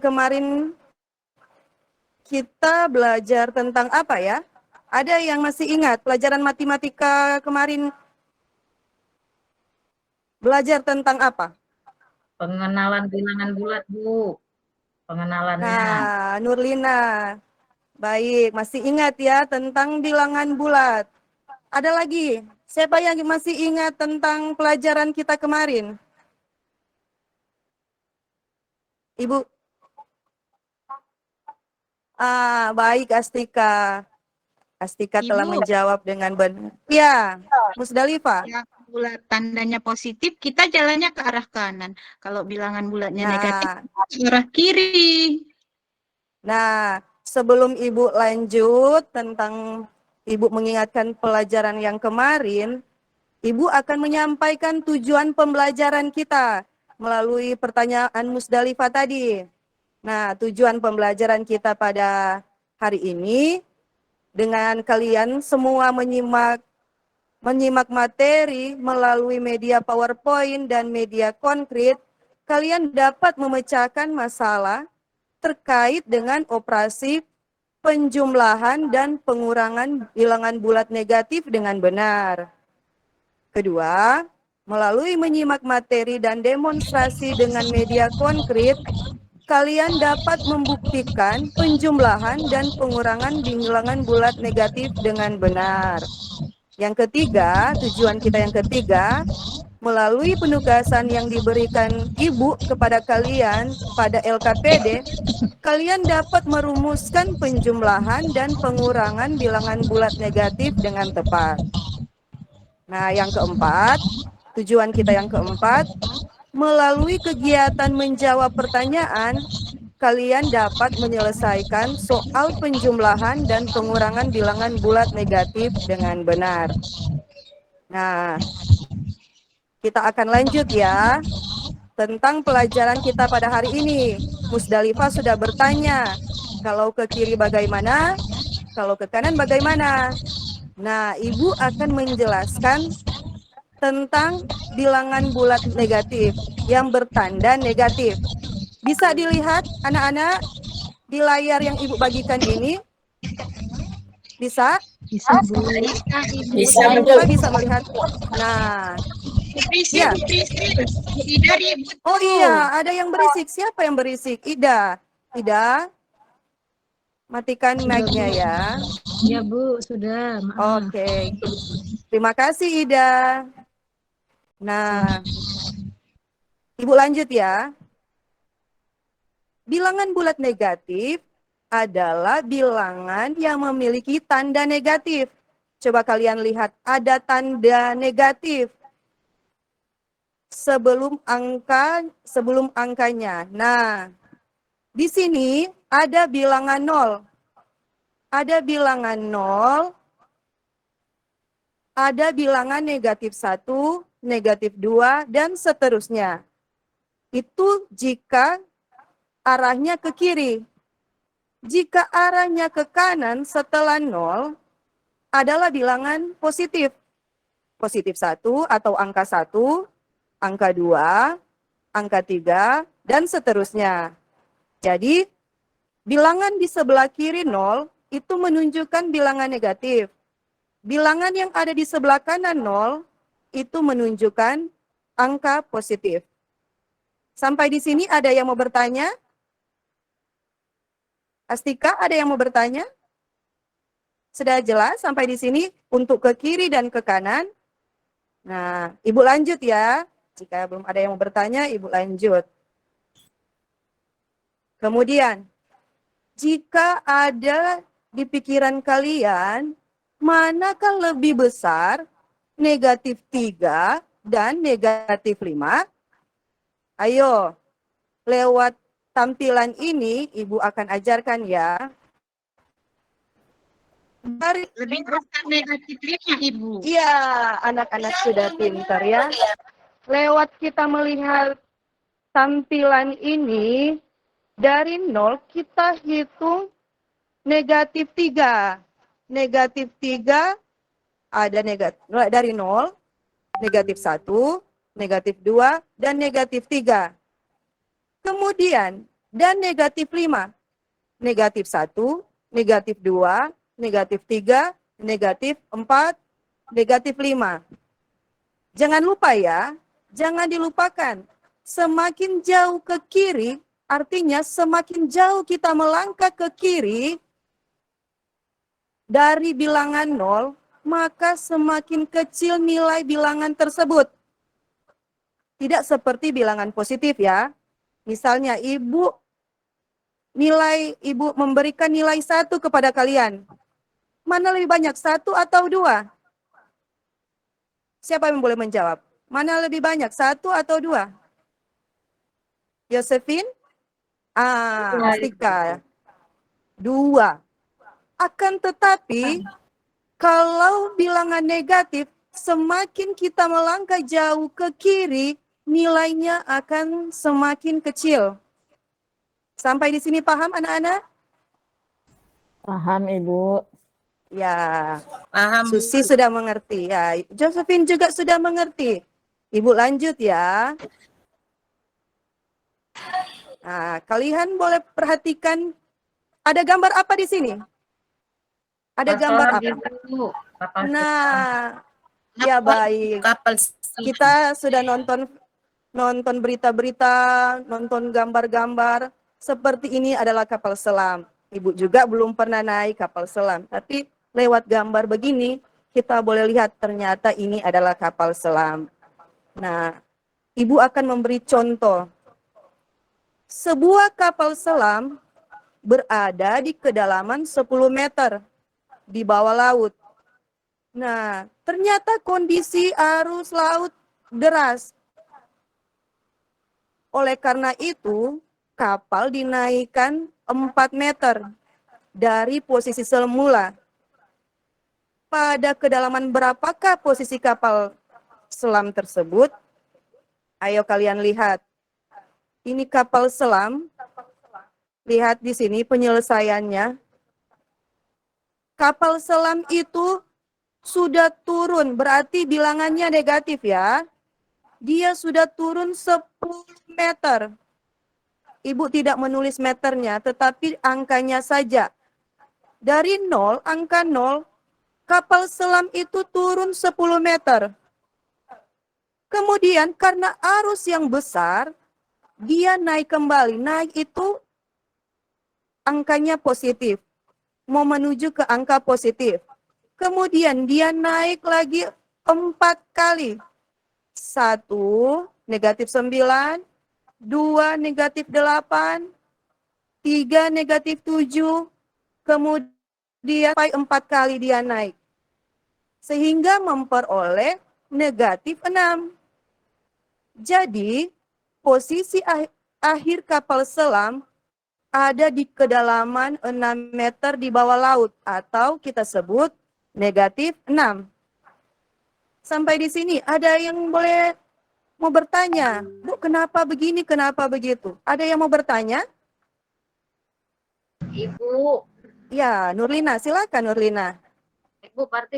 kemarin kita belajar tentang apa ya? Ada yang masih ingat pelajaran matematika kemarin belajar tentang apa? Pengenalan bilangan bulat, Bu. Pengenalannya. Nah, Nurlina, baik, masih ingat ya tentang bilangan bulat. Ada lagi, siapa yang masih ingat tentang pelajaran kita kemarin? Ibu? Baik Astika. Astika telah Ibu, menjawab dengan benar. Ya, Musdalifah. yang bulat tandanya positif, kita jalannya ke arah kanan. Kalau bilangan bulatnya negatif, Nah, ke arah kiri. Nah, sebelum Ibu lanjut tentang Ibu mengingatkan pelajaran yang kemarin, Ibu akan menyampaikan tujuan pembelajaran kita melalui pertanyaan Musdalifah tadi. Nah, tujuan pembelajaran kita pada hari ini dengan kalian semua menyimak materi melalui media PowerPoint dan media konkret, kalian dapat memecahkan masalah terkait dengan operasi penjumlahan dan pengurangan bilangan bulat negatif dengan benar. Kedua, melalui menyimak materi dan demonstrasi dengan media konkret, kalian dapat membuktikan penjumlahan dan pengurangan bilangan bulat negatif dengan benar. Yang ketiga, tujuan kita yang ketiga, melalui penugasan yang diberikan Ibu kepada kalian pada LKPD, kalian dapat merumuskan penjumlahan dan pengurangan bilangan bulat negatif dengan tepat. Nah, yang keempat, tujuan kita yang keempat, melalui kegiatan menjawab pertanyaan, kalian dapat menyelesaikan soal penjumlahan dan pengurangan bilangan bulat negatif dengan benar. Nah, kita akan lanjut ya tentang pelajaran kita pada hari ini. Musdalifah sudah bertanya, kalau ke kiri bagaimana? Kalau ke kanan bagaimana? Nah, Ibu akan menjelaskan tentang bilangan bulat negatif yang bertanda negatif. Bisa dilihat anak-anak di layar yang Ibu bagikan ini? Bisa? Bisa, Bu. Bisa, Musdalifah bisa melihat. Nah, ya. Ida ribut. Oh iya, ada yang berisik. Siapa yang berisik? Ida. Ida, matikan mic-nya ya. Ya, Bu, sudah. Maaf. Oke. Terima kasih, Ida. Nah, Ibu lanjut ya. Bilangan bulat negatif adalah bilangan yang memiliki tanda negatif. Coba kalian lihat, ada tanda negatif sebelum angkanya. Nah, di sini ada bilangan 0. Ada bilangan 0, ada bilangan negatif 1, negatif 2, dan seterusnya. Itu jika arahnya ke kiri. Jika arahnya ke kanan setelah 0 adalah bilangan positif. Positif 1 atau angka 1, angka 2, angka 3, dan seterusnya. Jadi, bilangan di sebelah kiri 0 itu menunjukkan bilangan negatif. Bilangan yang ada di sebelah kanan 0 itu menunjukkan angka positif. Sampai di sini ada yang mau bertanya? Astika, ada yang mau bertanya? Sudah jelas sampai di sini untuk ke kiri dan ke kanan? Nah, Ibu lanjut ya. Jika belum ada yang mau bertanya, Ibu lanjut. Kemudian, jika ada di pikiran kalian, manakah lebih besar negatif 3 dan negatif 5? Ayo, lewat tampilan ini Ibu akan ajarkan ya. Lebih besar negatifnya, Ibu. Iya, anak-anak sudah pintar ya. Lewat kita melihat tampilan ini, dari 0 kita hitung negatif 3. Negatif 3 ada dari 0, negatif 1, negatif 2, dan negatif 3. Kemudian dan negatif 5. Negatif 1, negatif 2, negatif 3, negatif 4, negatif 5. Jangan lupa ya, jangan dilupakan. Semakin jauh ke kiri, artinya semakin jauh kita melangkah ke kiri dari bilangan 0, maka semakin kecil nilai bilangan tersebut. Tidak seperti bilangan positif ya. Misalnya ibu memberikan nilai 1 kepada kalian. Mana lebih banyak, 1 atau 2? Siapa yang boleh menjawab? Mana lebih banyak, 1 atau 2? Josephine? Astika. 2. Akan tetapi, kalau bilangan negatif, semakin kita melangkah jauh ke kiri, nilainya akan semakin kecil. Sampai di sini paham anak-anak? Paham, Ibu. Ya, Paham, Bu. Susi sudah mengerti. Ya, Josephine juga sudah mengerti. Ibu lanjut ya. Nah, kalian boleh perhatikan ada gambar apa di sini? Ada gambar apa? Ibu. Kapal Nah, ya baik. kapal Kita sudah nonton berita-berita, nonton gambar-gambar. Seperti ini adalah kapal selam. Ibu juga belum pernah naik kapal selam. Tapi lewat gambar begini, kita boleh lihat ternyata ini adalah kapal selam. Nah, Ibu akan memberi contoh. Sebuah kapal selam berada di kedalaman 10 meter di bawah laut. Nah, ternyata kondisi arus laut deras. Oleh karena itu, kapal dinaikkan 4 meter dari posisi semula. Pada kedalaman berapakah posisi kapal selam tersebut? Ayo kalian lihat. Ini kapal selam. Lihat di sini penyelesaiannya. Kapal selam itu sudah turun, berarti bilangannya negatif ya. Dia sudah turun 10 meter. Ibu tidak menulis meternya, tetapi angkanya saja. Dari 0, angka 0, kapal selam itu turun 10 meter. Kemudian karena arus yang besar, dia naik kembali. Naik itu angkanya positif. Mau menuju ke angka positif. Kemudian dia naik lagi 4 kali. 1, negatif 9, 2, negatif 8, 3, negatif 7, kemudian sampai 4 kali dia naik. Sehingga memperoleh negatif 6. Jadi, posisi akhir kapal selam ada di kedalaman 6 meter di bawah laut, atau kita sebut negatif 6. Sampai di sini, ada yang mau bertanya, Bu, kenapa begini, kenapa begitu? Ada yang mau bertanya? Ibu. Ya, Nurlina, silakan Nurlina. Ibu, berarti